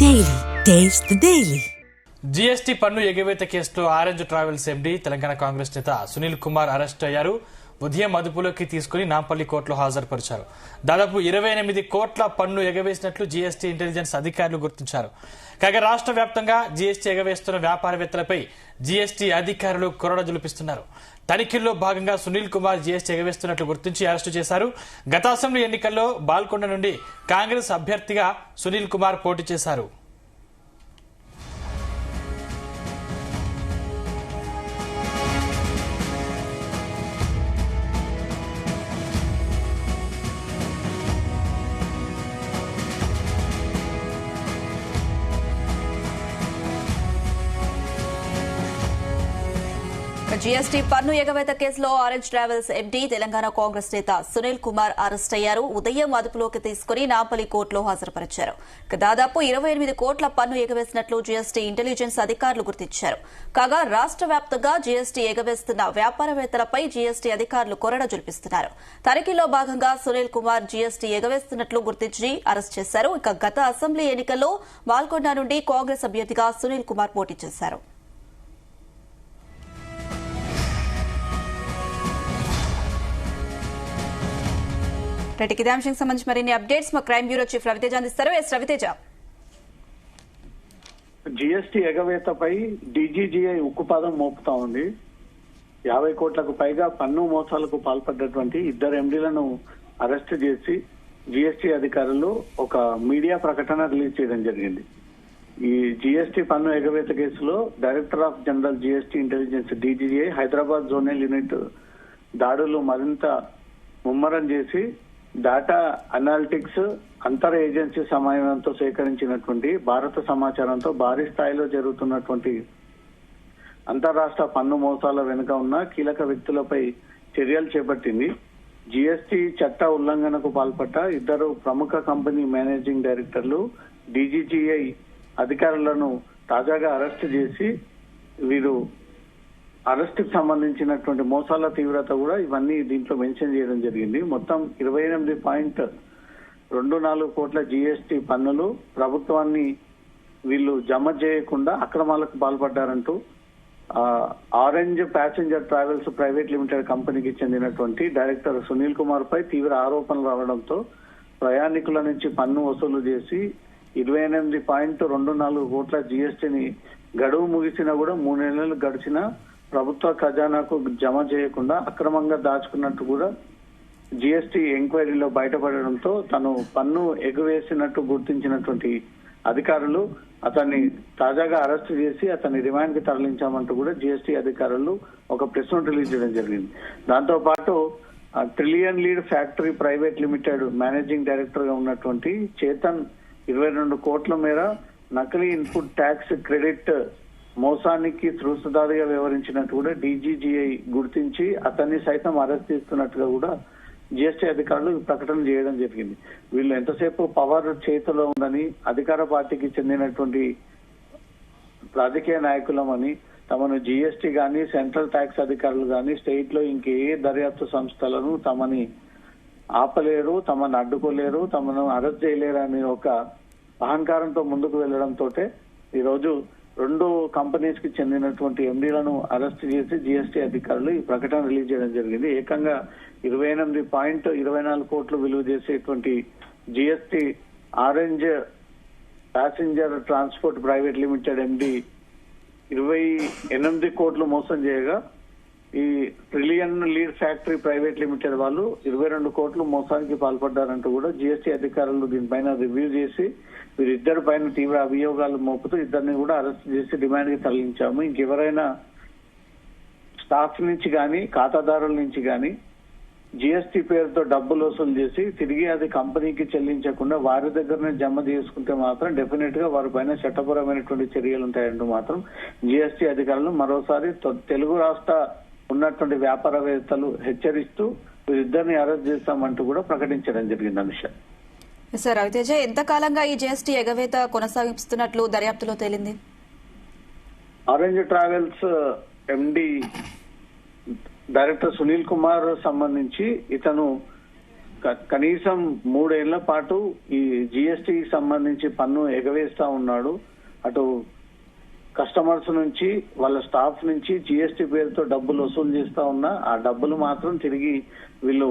Daily. Taste the Daily. GST పన్ను ఎగవేత కేసులో orange travels MD Telangana Congress నేత సునీల్ కుమార్ అరెస్ట్ అయ్యారు. ఉదయం అదుపులోకి తీసుకుని నాంపల్లి కోర్టులో హాజరుపరిచారు. దాదాపు 28 కోట్ల పన్ను ఎగవేసినట్లు జీఎస్టీ ఇంటెలిజెన్స్ అధికారులు గుర్తించారు. కాగా రాష్ట్ర వ్యాప్తంగా జీఎస్టీ ఎగవేస్తున్న వ్యాపారవేత్తలపై జీఎస్టీ అధికారులు కొరడ జులిపిస్తున్నారు. తనిఖీల్లో భాగంగా సునీల్ కుమార్ జీఎస్టీ ఎగవేస్తున్నట్లు గుర్తించి అరెస్టు చేశారు. గత అసెంబ్లీ ఎన్నికల్లో బాల్కొండ నుండి కాంగ్రెస్ అభ్యర్థిగా సునీల్ కుమార్ పోటీ చేశారు. జీఎస్టీ పన్ను ఎగవేత కేసులో orange travels MD Telangana Congress నేత సునీల్ కుమార్ అరెస్ట్ అయ్యారు. ఉదయం అదుపులోకి తీసుకుని నాంపల్లి కోర్టులో హాజరుపరిచారు. దాదాపు 28 కోట్ల పన్ను ఎగవేసినట్లు జీఎస్టీ ఇంటెలిజెన్స్ అధికారులు గుర్తించారు. కాగా రాష్ట్ర వ్యాప్తంగా జీఎస్టీ ఎగవేస్తున్న వ్యాపారవేత్తలపై జీఎస్టీ అధికారులు కొరడ జులిపిస్తున్నారు. తనిఖీలో భాగంగా సునీల్ కుమార్ జీఎస్టీ ఎగవేస్తున్నట్లు గుర్తించి అరెస్ట్ చేశారు. గత అసెంబ్లీ ఎన్నికల్లో బాల్కొండ నుండి కాంగ్రెస్ అభ్యర్థిగా సునీల్ కుమార్ పోటీ చేశారు. ఇదే అంశానికి సంబంధించి మరిన్ని అప్డేట్స్ మా క్రైమ్ బ్యూరో చీఫ్ రవితేజ అందిస్తారు. రవితేజ, జీఎస్టీ ఎగవేతపై డీజీజీఐ ఉక్కుపాదం మోపుతా ఉంది. 50 కోట్లకు పైగా పన్ను మోసాలకు పాల్పడ్డటువంటి 2 ఎండీలను అరెస్ట్ చేసి జీఎస్టీ అధికారులు ఒక మీడియా ప్రకటన రిలీజ్ చేయడం జరిగింది. ఈ జీఎస్టీ పన్ను ఎగవేత కేసులో director of general GST intelligence DGGI Hyderabad zonal unit దాడులు మరింత ముమ్మరం చేసి డేటా అనాలిటిక్స్ అంతర్ ఏజెన్సీ సమన్వయంతో సేకరించినటువంటి భారత సమాచారంతో భారీ స్థాయిలో జరుగుతున్నటువంటి అంతర్రాష్ట్ర పన్ను మోసాల వెనుక ఉన్న కీలక వ్యక్తులపై చర్యలు చేపట్టింది. జీఎస్టీ చట్ట ఉల్లంఘనకు పాల్పడ్డ 2 ప్రముఖ కంపెనీ మేనేజింగ్ డైరెక్టర్లు డీజీజీఐ అధికారులను తాజాగా అరెస్ట్ చేసి వీరు అరెస్ట్ కి సంబంధించినటువంటి మోసాల తీవ్రత కూడా ఇవన్నీ దీంట్లో మెన్షన్ చేయడం జరిగింది. మొత్తం 28.24 కోట్ల జీఎస్టీ పన్నులు ప్రభుత్వాన్ని వీళ్ళు జమ చేయకుండా అక్రమాలకు పాల్పడ్డారంటూ orange passenger travels private limited కంపెనీకి చెందినటువంటి డైరెక్టర్ సునీల్ కుమార్ పై తీవ్ర ఆరోపణలు రావడంతో ప్రయాణికుల నుంచి పన్ను వసూలు చేసి 28.24 కోట్ల జీఎస్టీని గడువు ముగిసినా కూడా 3 నెలలు గడిచినా ప్రభుత్వ ఖజానాకు జమ చేయకుండా అక్రమంగా దాచుకున్నట్టు కూడా జీఎస్టీ ఎంక్వైరీలో బయటపడడంతో తను పన్ను ఎగువేసినట్టు గుర్తించినటువంటి అధికారులు అతన్ని తాజాగా అరెస్ట్ చేసి అతన్ని రిమాండ్ కి తరలించామంటూ కూడా జీఎస్టీ అధికారులు ఒక ప్రెస్ నోట్ రిలీజ్ చేయడం జరిగింది. దాంతో పాటు trillion lead factory private limited managing director గా ఉన్నటువంటి చేతన్ 22 కోట్ల మేర నకిలీ ఇన్పుట్ ట్యాక్స్ క్రెడిట్ మోసానికి త్రుసుదారిగా వ్యవహరించినట్టు కూడా డీజీజీఐ గుర్తించి అతన్ని సైతం అరెస్ట్ చేస్తున్నట్టుగా కూడా జీఎస్టీ అధికారులు ప్రకటన చేయడం జరిగింది. వీళ్ళు ఎంతసేపు పవర్ చేతిలో ఉందని అధికార పార్టీకి చెందినటువంటి రాజకీయ నాయకులమని తమను జీఎస్టీ గాని సెంట్రల్ ట్యాక్స్ అధికారులు గాని స్టేట్ లో ఇంకే దర్యాప్తు సంస్థలను తమని ఆపలేరు, తమను అడ్డుకోలేరు, తమను అరెస్ట్ చేయలేరు అనే ఒక అహంకారంతో ముందుకు వెళ్లడంతో ఈ రోజు 2 కంపెనీస్ కి చెందినటువంటి ఎండీలను అరెస్ట్ చేసి జీఎస్టీ అధికారులు ఈ ప్రకటన రిలీజ్ చేయడం జరిగింది. ఏకంగా 28.24 కోట్లు విలువ చేసేటువంటి GST orange passenger transport private limited MD 28 కోట్లు మోసం చేయగా ఈ trillion lead factory private limited వాళ్ళు 22 కోట్లు మోసానికి పాల్పడ్డారంటూ కూడా జీఎస్టీ అధికారులు దీనిపైన రివ్యూ చేసి వీరిద్దరి పైన తీవ్ర అభియోగాలు మోపుతూ 2 కూడా అరెస్ట్ చేసి డిమాండ్ కి తరలించాము. ఇంకెవరైనా స్టాఫ్ నుంచి గాని ఖాతాదారుల నుంచి గాని జీఎస్టీ పేరుతో డబ్బులు వసూలు చేసి తిరిగి అది కంపెనీకి చెల్లించకుండా వారి దగ్గరనే జమ చేసుకుంటే మాత్రం డెఫినెట్ గా వారి పైన చట్టపరమైనటువంటి చర్యలు ఉంటాయంటూ మాత్రం జీఎస్టీ అధికారులు మరోసారి తెలుగు రాష్ట్ర ఉన్నటువంటి వ్యాపారవేత్తలు హెచ్చరిస్తూ వీరిద్దరిని అరెస్ట్ చేస్తామంటూ కూడా ప్రకటించడం జరిగింది. అనుష, రవితేజ, ఎంతకాలంగా ఈ జీఎస్టీ ఎగవేత కొనసాగిస్తున్నట్లు దర్యాప్తులో తేలింది? Orange travels MD director Sunil Kumar సంబంధించి ఇతను కనీసం 3 ఏళ్ల పాటు ఈ జిఎస్టికి సంబంధించి పన్ను ఎగవేస్తా ఉన్నాడు. అటు కస్టమర్స్ నుంచి వాళ్ళ స్టాఫ్ నుంచి జిఎస్టి పేరుతో డబ్బులు వసూలు చేస్తా ఉన్నా ఆ డబ్బులు మాత్రం తిరిగి వీళ్ళు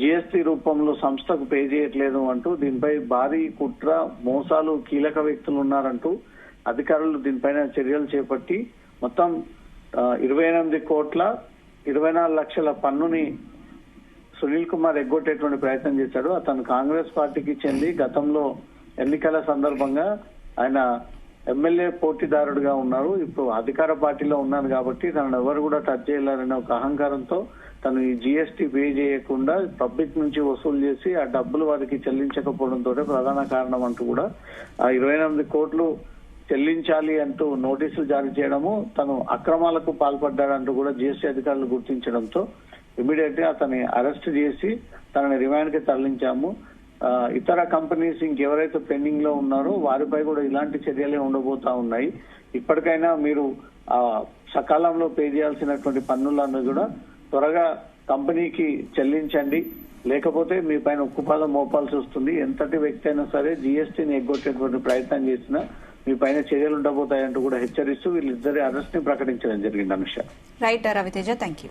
జిఎస్టి రూపంలో సంస్థకు పే చేయట్లేదు అంటూ దీనిపై భారీ కుట్ర మోసాలు కీలక వ్యక్తులు ఉన్నారంటూ అధికారులు దీనిపైన చర్యలు చేపట్టి మొత్తం 28,24,00,000 పన్నుని సునీల్ కుమార్ ఎగ్గొట్టేటువంటి ప్రయత్నం చేశాడు. అతను కాంగ్రెస్ పార్టీకి చెంది గతంలో ఎన్నికల సందర్భంగా ఆయన ఎమ్మెల్యే పోటీదారుడుగా ఉన్నారు. ఇప్పుడు అధికార పార్టీలో ఉన్నాను కాబట్టి తనను ఎవరు కూడా టచ్ చేయలేరనే ఒక అహంకారంతో తను ఈ జిఎస్టి పే చేయకుండా పబ్లిక్ నుంచి వసూలు చేసి ఆ డబ్బులు వారికి చెల్లించకపోవడంతో ప్రధాన కారణం అంటూ కూడా ఆ 28 కోట్లు చెల్లించాలి అంటూ నోటీసులు జారీ చేయడము, తను అక్రమాలకు పాల్పడ్డాడంటూ కూడా జిఎస్టి అధికారులు గుర్తించడంతో ఇమీడియట్ గా అతన్ని అరెస్ట్ చేసి తనని రిమాండ్ కి తరలించాము. ఇతర కంపెనీస్ ఇంకెవరైతే పెండింగ్ లో ఉన్నారో వారిపై కూడా ఇలాంటి చర్యలే ఉండబోతా ఉన్నాయి. ఇప్పటికైనా మీరు సకాలంలో పే చేయాల్సినటువంటి పన్నులను కూడా త్వరగా కంపెనీకి చెల్లించండి, లేకపోతే మీ పైన ఉక్కుపాదం మోపాల్సి వస్తుంది. ఎంతటి వ్యక్తి అయినా సరే జిఎస్టీని ఎగ్గొట్టేటువంటి ప్రయత్నం చేసినా మీ పైన చర్యలు ఉండబోతాయంటూ కూడా హెచ్చరిస్తూ వీళ్ళిద్దరి అరెస్ట్ ని ప్రకటించడం జరిగింది. Anusha. Right Raviteja, thank you.